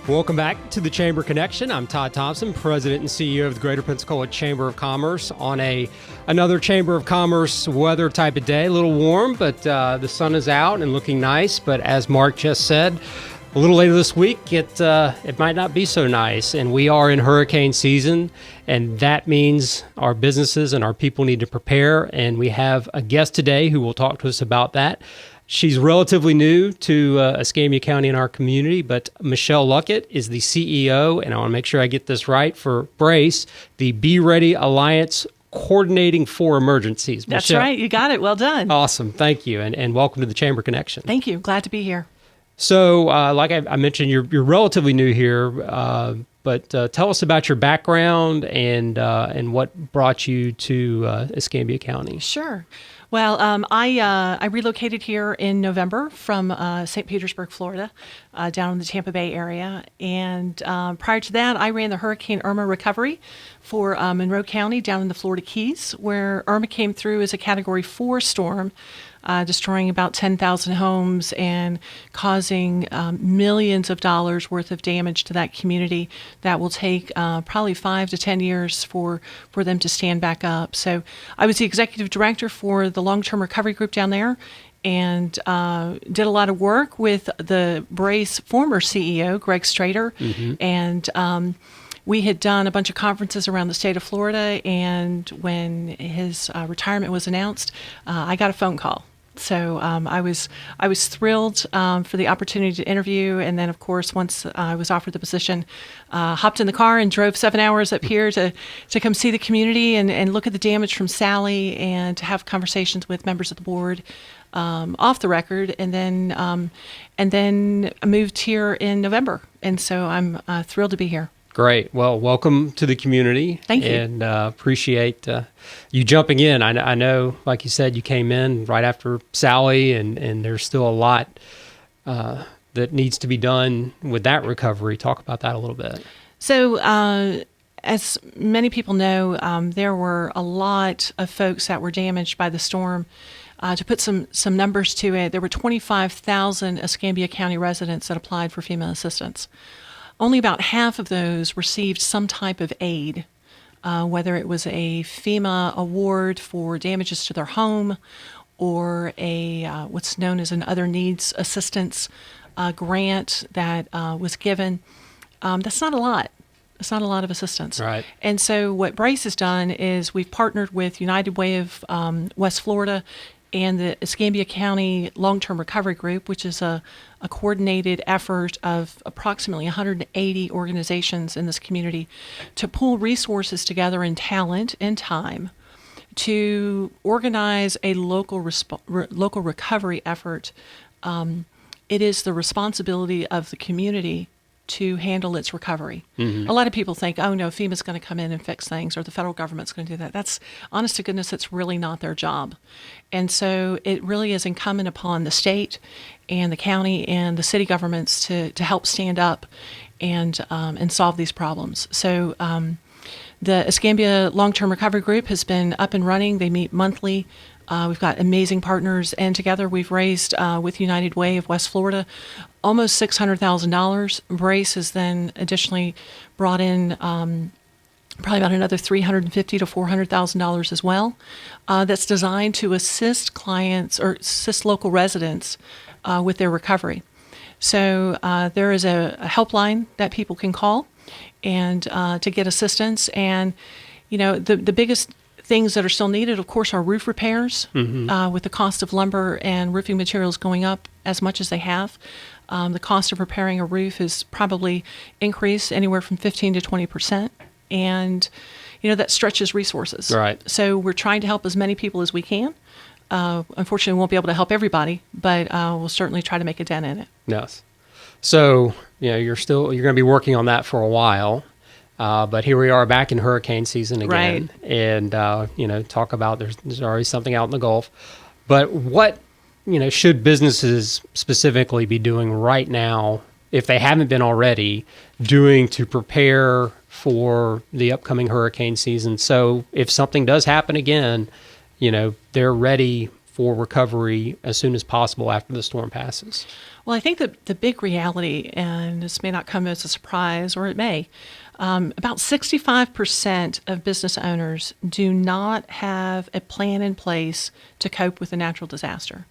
Welcome back to the Chamber Connection. I'm Todd Thompson, President and CEO of the Greater Pensacola Chamber of Commerce, on another Chamber of Commerce weather type of day. A little warm, but the sun is out and looking nice. But as Mark just said, a little later this week, it might not be so nice. And we are in hurricane season, and that means our businesses and our people need to prepare. And we have a guest today who will talk to us about that. She's relatively new to Escambia County in our community, but Michelle Luckett is the CEO, and I want to make sure I get this right, for Brace, the Be Ready Alliance Coordinating for Emergencies. That's Michelle. right. You got it. Well done. Awesome. Thank you, and welcome to the Chamber Connection. Thank you. Glad to be here. So, like I mentioned, you're relatively new here, but tell us about your background and what brought you to Escambia County. Sure. Well, I relocated here in November from St. Petersburg, Florida, down in the Tampa Bay area. And prior to that, I ran the Hurricane Irma recovery for Monroe County down in the Florida Keys, where Irma came through as a Category 4 storm, destroying about 10,000 homes and causing millions of dollars worth of damage to that community that will take probably 5 to 10 years for them to stand back up. So I was the executive director for the long-term recovery group down there, and did a lot of work with the Brace former CEO, Greg Strader, and we had done a bunch of conferences around the state of Florida, and when his retirement was announced, I got a phone call. So I was thrilled for the opportunity to interview, and then of course once I was offered the position, hopped in the car and drove 7 hours up here to come see the community and look at the damage from Sally, and to have conversations with members of the board off the record, and then I moved here in November, and so I'm thrilled to be here. Great. Well, welcome to the community. Thank you. And appreciate you jumping in. I know, like you said, you came in right after Sally, and there's still a lot that needs to be done with that recovery. Talk about that a little bit. So, as many people know, there were a lot of folks that were damaged by the storm. To put some numbers to it, there were 25,000 Escambia County residents that applied for FEMA assistance. Only about half of those received some type of aid, whether it was a FEMA award for damages to their home, or a what's known as an other needs assistance grant that was given. That's not a lot. It's not a lot of assistance. Right. And so what Brace has done is we've partnered with United Way of West Florida and the Escambia County Long-Term Recovery Group, which is a coordinated effort of approximately 180 organizations in this community, to pool resources together in talent and time to organize a local recovery effort. It is the responsibility of the community to handle its recovery. A lot of people think, oh no, FEMA's going to come in and fix things, or the federal government's going to do that. That's, honest to goodness, it's really not their job. And so it really is incumbent upon the state and the county and the city governments to help stand up and solve these problems. So the Escambia Long-Term Recovery Group has been up and running. They meet monthly. We've got amazing partners, and together we've raised, with United Way of West Florida, almost $600,000. Brace has then additionally brought in probably about another $350,000 to $400,000 as well. That's designed to assist clients or assist local residents with their recovery. So there is a helpline that people can call and to get assistance. And you know, the biggest things that are still needed, of course, are roof repairs. With the cost of lumber and roofing materials going up as much as they have. The cost of repairing a roof is probably increased anywhere from 15 to 20%. And, you know, that stretches resources. Right. So we're trying to help as many people as we can. Unfortunately, we won't be able to help everybody, but we'll certainly try to make a dent in it. Yes. So, you know, you're going to be working on that for a while. But here we are back in hurricane season again. Right. And, you know, talk about there's already something out in the Gulf. But what, you know, should businesses specifically be doing right now, if they haven't been already, doing to prepare for the upcoming hurricane season? So if something does happen again, you know, they're ready for recovery as soon as possible after the storm passes? Well, I think that the big reality, and this may not come as a surprise, or it may, about 65% of business owners do not have a plan in place to cope with a natural disaster.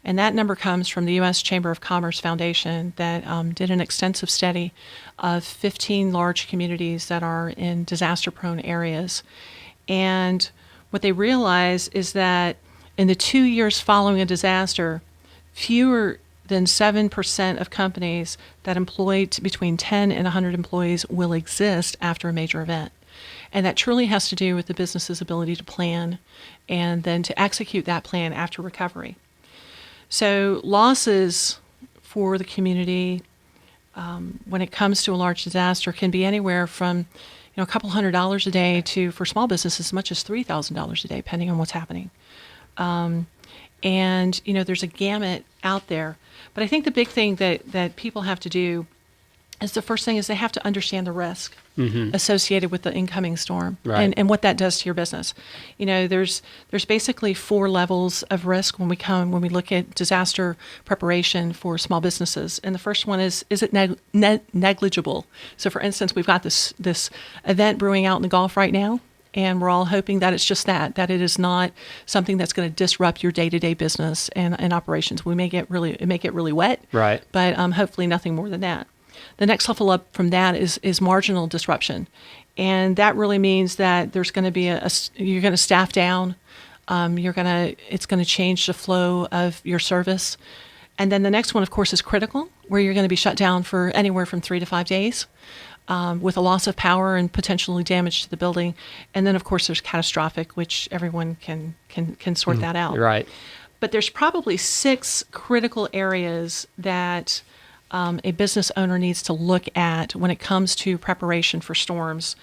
And that number comes from the U.S. Chamber of Commerce Foundation that did an extensive study of 15 large communities that are in disaster-prone areas. And what they realize is that in the 2 years following a disaster, fewer than 7% of companies that employ between 10 and 100 employees will exist after a major event. And that truly has to do with the business's ability to plan and then to execute that plan after recovery. So losses for the community when it comes to a large disaster can be anywhere from a couple $100 a day to, for small businesses, as much as $3,000 a day, depending on what's happening. And there's a gamut out there. But I think the big thing that people have to do is the first thing is they have to understand the risk associated with the incoming storm and what that does to your business. There's basically 4 levels of risk when we look at disaster preparation for small businesses. And the first one is it negligible? So for instance, we've got this event brewing out in the Gulf right now. And we're all hoping that it's just that it is not something that's going to disrupt your day-to-day business and operations. It may get really wet, right? But hopefully nothing more than that. The next level up from that is marginal disruption, and that really means that there's going to be you're going to staff down, it's going to change the flow of your service, and then the next one, of course, is critical, where you're going to be shut down for anywhere from 3 to 5 days. With a loss of power and potentially damage to the building. And then, of course, there's catastrophic, which everyone can sort that out. Right. But there's probably 6 critical areas that a business owner needs to look at when it comes to preparation for storms.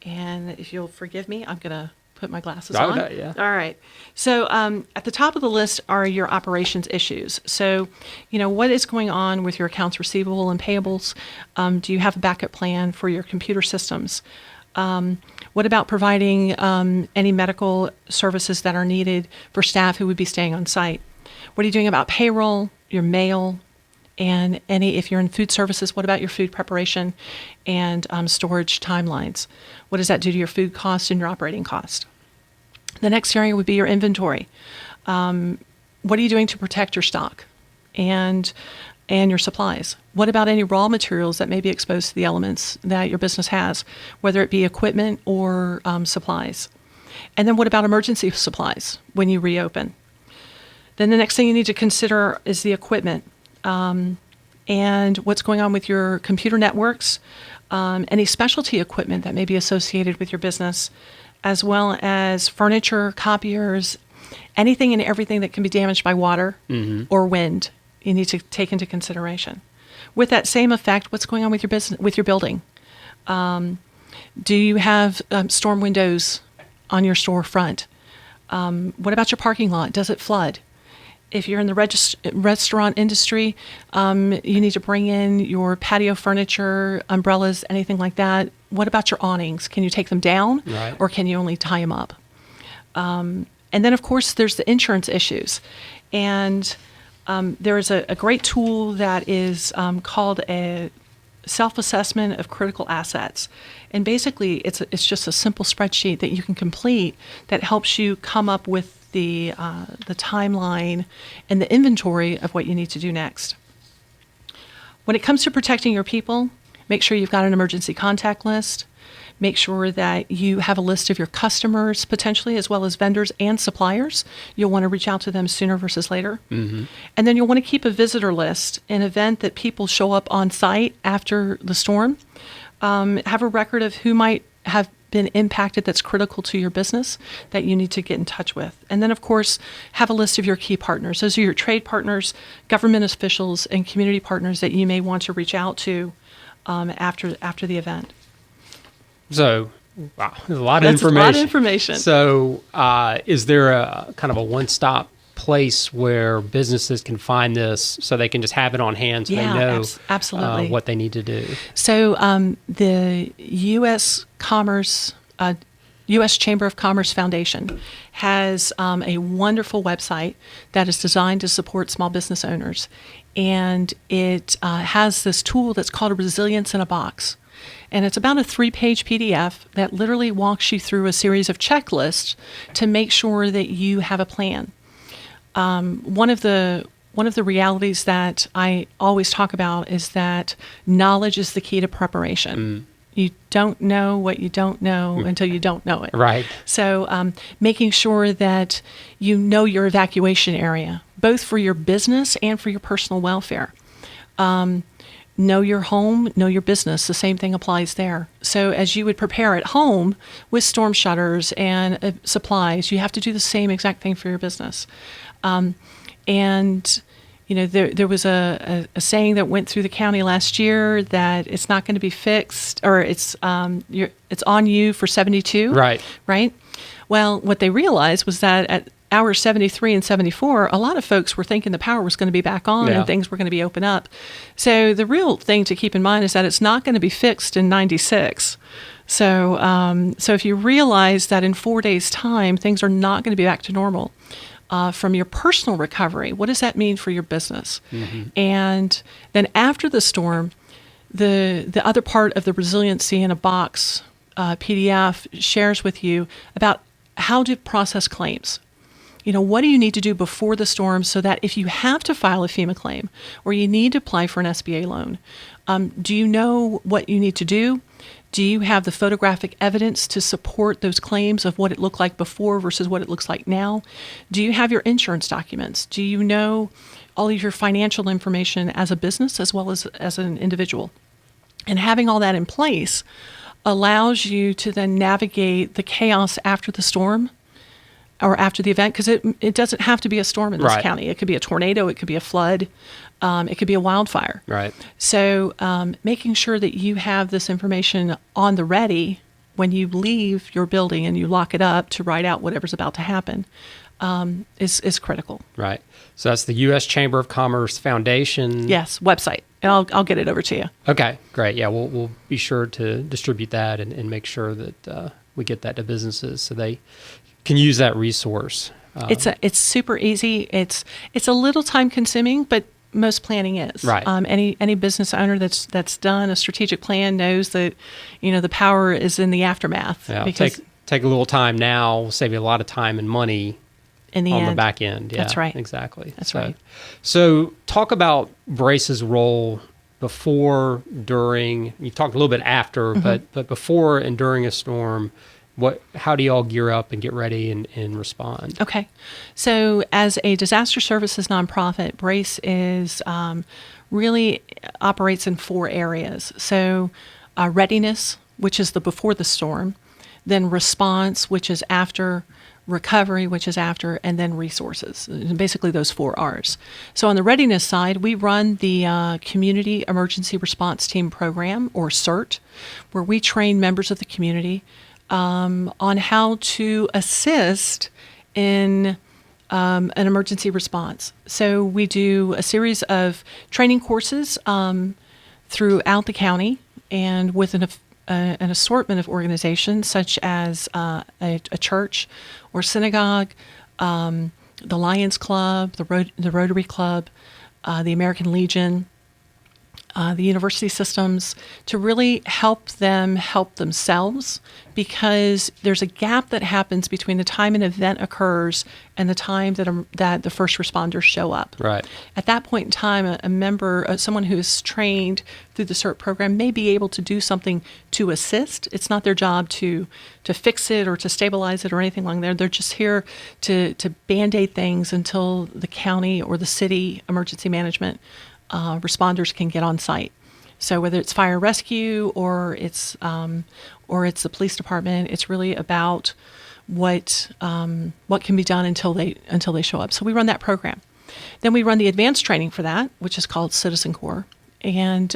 And if you'll forgive me, I'm going to put my glasses on. Yeah. All right. So at the top of the list are your operations issues. So, what is going on with your accounts receivable and payables? Do you have a backup plan for your computer systems? What about providing any medical services that are needed for staff who would be staying on site? What are you doing about payroll, your mail, and if you're in food services, what about your food preparation and storage timelines? What does that do to your food cost and your operating cost? The next area would be your inventory. What are you doing to protect your stock and your supplies? What about any raw materials that may be exposed to the elements that your business has, whether it be equipment or supplies? And then what about emergency supplies when you reopen? Then the next thing you need to consider is the equipment. And what's going on with your computer networks, any specialty equipment that may be associated with your business, as well as furniture, copiers, anything and everything that can be damaged by water or wind, you need to take into consideration. With that same effect, what's going on with your business, with your building? Do you have storm windows on your storefront? What about your parking lot? Does it flood? If you're in the restaurant industry, you need to bring in your patio furniture, umbrellas, anything like that. What about your awnings? Can you take them down, or can you only tie them up? And then, of course, there's the insurance issues. And there is a great tool that is called a self-assessment of critical assets. And basically, it's just a simple spreadsheet that you can complete that helps you come up with the timeline and the inventory of what you need to do next. When it comes to protecting your people, make sure you've got an emergency contact list. Make sure that you have a list of your customers potentially, as well as vendors and suppliers. You'll want to reach out to them sooner versus later. And then you'll want to keep a visitor list in event that people show up on site after the storm. Have a record of who might have been impacted that's critical to your business that you need to get in touch with. And then, of course, have a list of your key partners. Those are your trade partners, government officials, and community partners that you may want to reach out to after the event. So, wow, there's a lot of That's information. a lot of information. So, is there a kind of a one-stop place where businesses can find this so they can just have it on hand so they know absolutely. What they need to do? So the U.S. Commerce U.S. Chamber of Commerce Foundation has a wonderful website that is designed to support small business owners. And it has this tool that's called Resilience in a Box. And it's about a 3-page PDF that literally walks you through a series of checklists to make sure that you have a plan. One of the realities that I always talk about is that knowledge is the key to preparation. You don't know what you don't know until you don't know it. Right. So making sure that you know your evacuation area, both for your business and for your personal welfare. Know your home, know your business. The same thing applies there. So as you would prepare at home with storm shutters and supplies, you have to do the same exact thing for your business. And you know, there was a saying that went through the county last year that it's not going to be fixed, or it's on you for 72. Right. Right. Well, what they realized was that at hours 73 and 74, a lot of folks were thinking the power was going to be back on and things were going to be open up. So the real thing to keep in mind is that it's not going to be fixed in 96. So if you realize that in 4 days' time, things are not going to be back to normal, from your personal recovery, what does that mean for your business? And then after the storm, the other part of the Resiliency in a Box PDF shares with you about how to process claims. You know, what do you need to do before the storm so that if you have to file a FEMA claim or you need to apply for an SBA loan, do you know what you need to do? Do you have the photographic evidence to support those claims of what it looked like before versus what it looks like now? Do you have your insurance documents? Do you know all of your financial information as a business as well as an individual? And having all that in place allows you to then navigate the chaos after the storm or after the event, because it doesn't have to be a storm in this county. It could be a tornado, it could be a flood, it could be a wildfire. Right. So making sure that you have this information on the ready when you leave your building and you lock it up to write out whatever's about to happen is critical. Right. So that's the U.S. Chamber of Commerce Foundation. Yes, website. And I'll get it over to you. Okay, great. Yeah, we'll be sure to distribute that and make sure that we get that to businesses so they can use that resource. It's super easy. It's a little time consuming, but most planning is. Right. Any business owner that's done a strategic plan knows that, you know, the power is in the aftermath. Yeah, take a little time now, will save you a lot of time and money in the on end. The back end. Yeah, that's right. Exactly. That's right. So talk about Brace's role before, during. You talked a little bit after, but before and during a storm. How do you all gear up and get ready and respond? Okay. So as a disaster services nonprofit, Brace is really operates in 4 areas. So readiness, which is the before the storm, then response, which is after, recovery, which is after, and then resources. Basically those 4 R's. So on the readiness side, we run the Community Emergency Response Team Program, or CERT, where we train members of the community on how to assist in an emergency response. So we do a series of training courses throughout the county and with an assortment of organizations such as a church or synagogue, the Lions Club, the Rotary Club, the American Legion, the university systems, to really help them help themselves, because there's a gap that happens between the time an event occurs and the time that the first responders show up. Right. At that point in time, a member, someone who is trained through the CERT program, may be able to do something to assist. It's not their job to fix it or to stabilize it or anything like that. They're just here to Band-Aid things until the county or the city emergency management responders can get on site. So whether it's fire rescue or it's the police department, it's really about what can be done until they show up. So we run that program. Then we run the advanced training for that, which is called Citizen Corps, and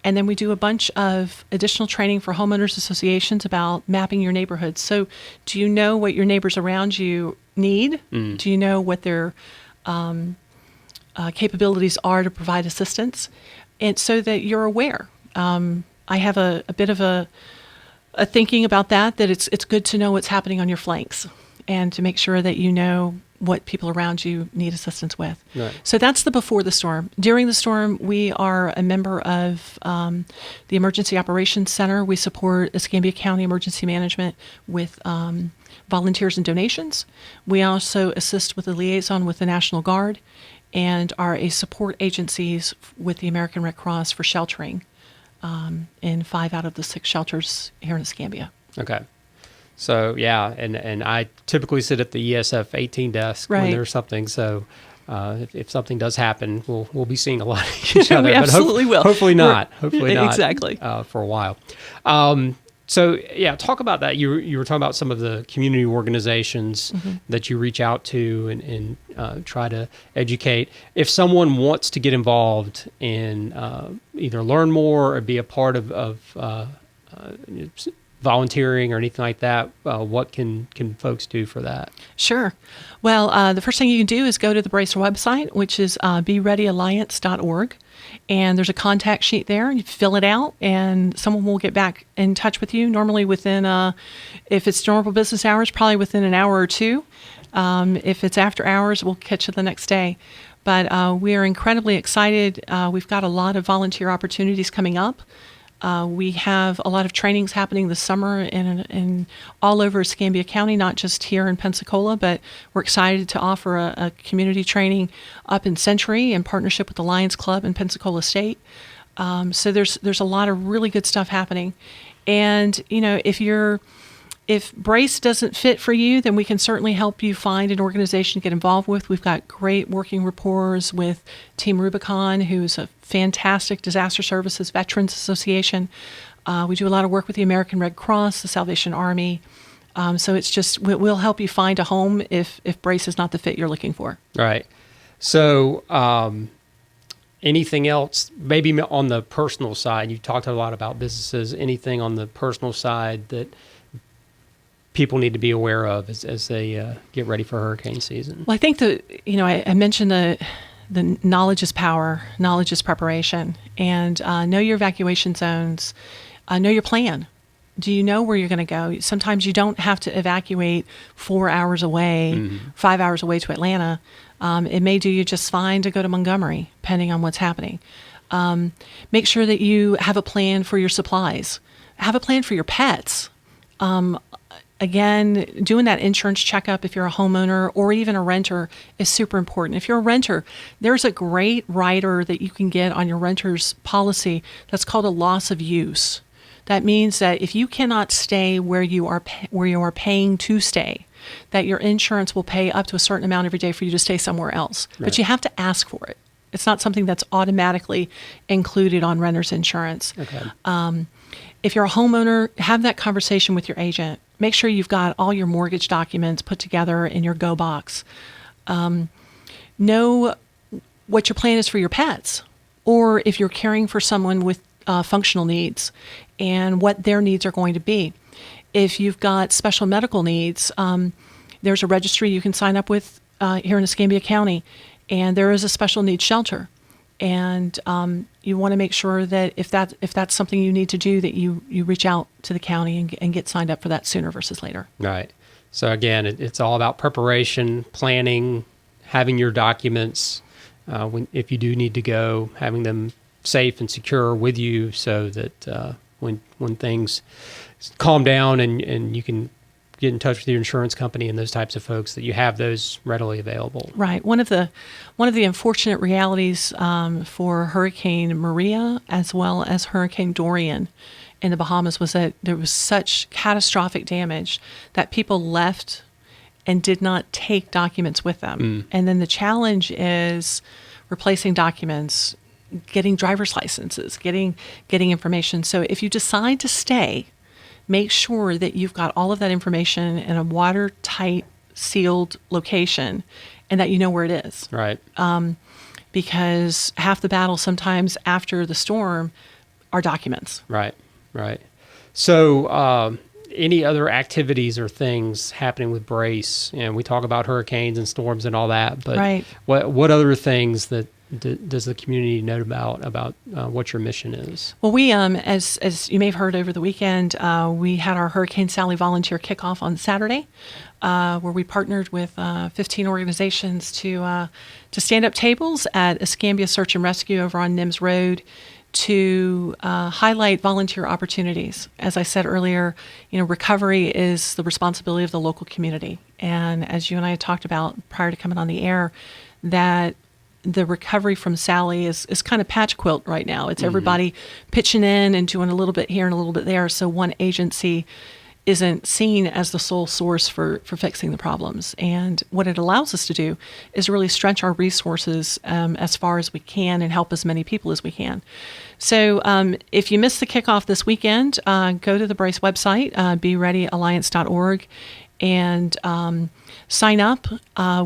then we do a bunch of additional training for homeowners associations about mapping your neighborhoods. So do you know what your neighbors around you need? Do you know what their capabilities are to provide assistance, and so that you're aware. I have a bit of a thinking about that it's good to know what's happening on your flanks and to make sure that you know what people around you need assistance with. Right. So that's the before the storm. During the storm, we are a member of the Emergency Operations Center. We support Escambia County Emergency Management with volunteers and donations. We also assist with the liaison with the National Guard and are a support agencies with the American Red Cross for sheltering in 5 out of the 6 shelters here in Escambia. Okay. So yeah, and I typically sit at the ESF 18 desk when there's something. So if something does happen, we'll be seeing a lot of each other. We absolutely will. Hopefully not. Hopefully not. Exactly. For a while. So yeah, talk about that. You were talking about some of the community organizations that you reach out to and try to educate. If someone wants to get involved in either learn more or be a part of volunteering or anything like that, what can folks do for that? Sure. Well, the first thing you can do is go to the Brace website, which is bereadyalliance.org. And there's a contact sheet there. You fill it out, and someone will get back in touch with you. Normally within, if it's normal business hours, probably within an hour or two. If it's after hours, we'll catch you the next day. But we are incredibly excited. We've got a lot of volunteer opportunities coming up. We have a lot of trainings happening this summer in all over Escambia County, not just here in Pensacola, but we're excited to offer a community training up in Century in partnership with the Lions Club in Pensacola State. So there's a lot of really good stuff happening. And, you know, if Brace doesn't fit for you, then we can certainly help you find an organization to get involved with. We've got great working rapport with Team Rubicon, who's a fantastic disaster services veterans association. We do a lot of work with the American Red Cross, the Salvation Army. So it's just, we'll help you find a home if Brace is not the fit you're looking for. Right. So anything else, maybe on the personal side? You talked a lot about businesses. Anything on the personal side that people need to be aware of as they get ready for hurricane season? Well, I think I mentioned the knowledge is power, knowledge is preparation, and know your evacuation zones, know your plan. Do you know where you're going to go? Sometimes you don't have to evacuate 4 hours away, 5 hours away to Atlanta. It may do you just fine to go to Montgomery, depending on what's happening. Make sure that you have a plan for your supplies. Have a plan for your pets. Again, doing that insurance checkup if you're a homeowner or even a renter is super important. If you're a renter, there's a great rider that you can get on your renter's policy that's called a loss of use. That means that if you cannot stay where you are paying to stay, that your insurance will pay up to a certain amount every day for you to stay somewhere else. Right. But you have to ask for it. It's not something that's automatically included on renter's insurance. Okay. If you're a homeowner, have that conversation with your agent. Make sure you've got all your mortgage documents put together in your Go box. Know what your plan is for your pets, or if you're caring for someone with functional needs and what their needs are going to be. If you've got special medical needs, there's a registry you can sign up with here in Escambia County, and there is a special needs shelter. And you want to make sure that if that's something you need to do, that you reach out to the county and get signed up for that sooner versus later. Right. So again, it's all about preparation, planning, having your documents, if you do need to go, having them safe and secure with you, so that when things calm down and you can get in touch with your insurance company and those types of folks, that you have those readily available. Right. One of the unfortunate realities for Hurricane Maria as well as Hurricane Dorian in the Bahamas was that there was such catastrophic damage that people left and did not take documents with them. And then the challenge is replacing documents, getting driver's licenses, getting information. So if you decide to stay, make sure that you've got all of that information in a watertight, sealed location, and that you know where it is. Right. Because half the battle sometimes after the storm are documents. Right. So any other activities or things happening with Brace? And we talk about hurricanes and storms and all that, but what other things that does the community know about what your mission is? Well, we, as you may have heard over the weekend, we had our Hurricane Sally volunteer kickoff on Saturday, where we partnered with 15 organizations to stand up tables at Escambia Search and Rescue over on Nims Road to highlight volunteer opportunities. As I said earlier, recovery is the responsibility of the local community. And as you and I had talked about prior to coming on the air, that the recovery from Sally is kind of patch quilt right now. It's everybody pitching in and doing a little bit here and a little bit there. So one agency isn't seen as the sole source for fixing the problems. And what it allows us to do is really stretch our resources as far as we can and help as many people as we can. So if you missed the kickoff this weekend, go to the Brace website, bereadyalliance.org, and sign up.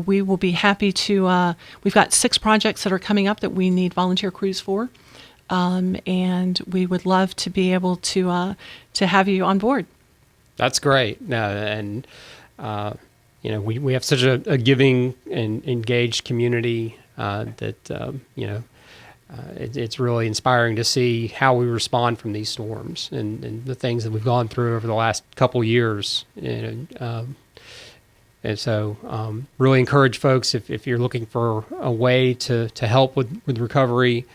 We will be happy to, we've got 6 projects that are coming up that we need volunteer crews for. And we would love to be able to have you on board. That's great. And we have such a giving and engaged community that it's really inspiring to see how we respond from these storms and the things that we've gone through over the last couple years. And so really encourage folks, if you're looking for a way to help with recovery,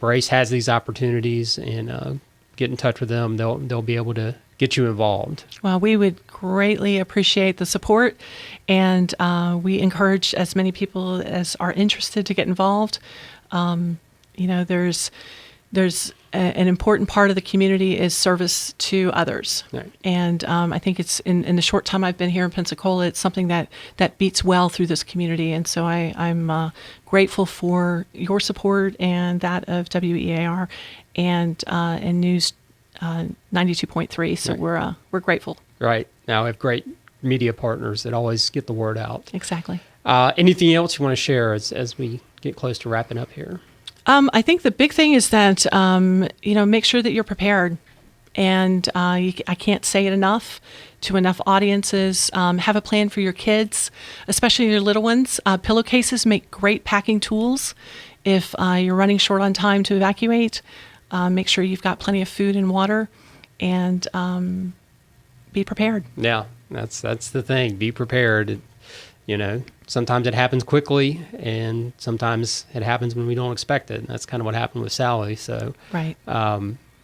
Brace has these opportunities, and get in touch with them. They'll be able to get you involved. Well, we would greatly appreciate the support, and we encourage as many people as are interested to get involved. There's an important part of the community is service to others. Right. And I think it's in the short time I've been here in Pensacola, it's something that beats well through this community. And so I'm grateful for your support and that of WEAR and News 92.3. So right. We're grateful. Right. Now we have great media partners that always get the word out. Exactly. Anything else you want to share as we get close to wrapping up here? I think the big thing is that, make sure that you're prepared. And I can't say it enough to enough audiences. Have a plan for your kids, especially your little ones. Pillowcases make great packing tools. If you're running short on time to evacuate, make sure you've got plenty of food and water, and be prepared. Yeah, that's the thing. Be prepared. Sometimes it happens quickly, and sometimes it happens when we don't expect it. And that's kind of what happened with Sally. So, right.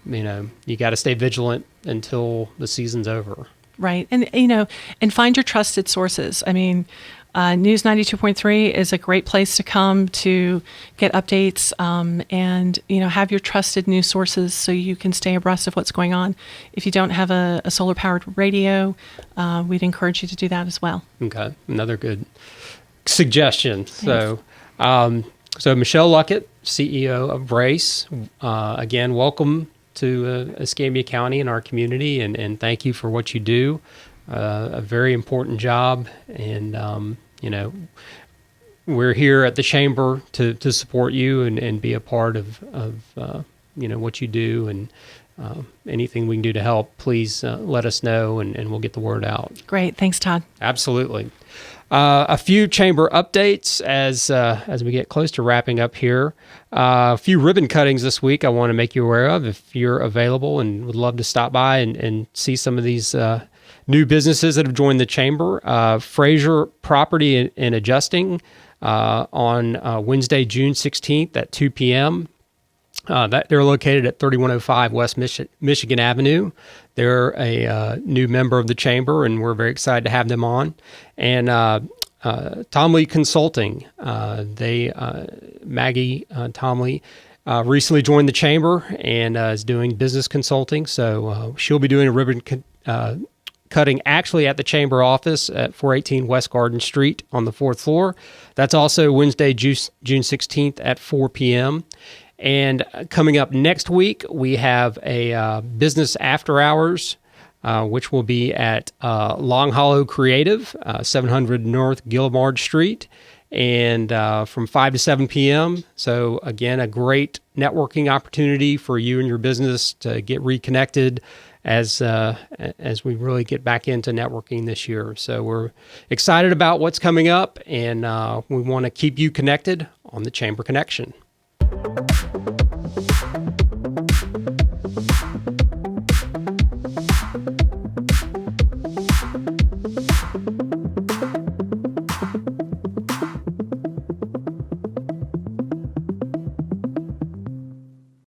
You got to stay vigilant until the season's over. Right. And find your trusted sources. I mean, News 92.3 is a great place to come to get updates, and have your trusted news sources so you can stay abreast of what's going on. If you don't have a solar powered radio, we'd encourage you to do that as well. Okay, another good suggestion. Thanks. So Michelle Luckett, CEO of Brace, again, welcome to Escambia County and our community, and thank you for what you do. A very important job, and we're here at the Chamber to support you and be a part of what you do, and anything we can do to help, please let us know, and we'll get the word out. Great. Thanks, Todd. Absolutely. A few chamber updates as we get close to wrapping up here. A few ribbon cuttings this week I want to make you aware of if you're available and would love to stop by and see some of these new businesses that have joined the chamber. Fraser Property and Adjusting on Wednesday, June 16th at 2 p.m. They're located at 3105 West Michigan Avenue. They're a new member of the chamber, and we're very excited to have them on. And Tomley Consulting, Maggie Tomley recently joined the chamber and is doing business consulting. So she'll be doing a ribbon cutting actually at the chamber office at 418 West Garden Street on the 4th floor. That's also Wednesday, June 16th at 4 p.m. And coming up next week, we have a business after hours, which will be at Long Hollow Creative, 700 North Gillimard Street, and from 5 to 7 p.m. So again, a great networking opportunity for you and your business to get reconnected as we really get back into networking this year. So we're excited about what's coming up, and we want to keep you connected on the Chamber Connection.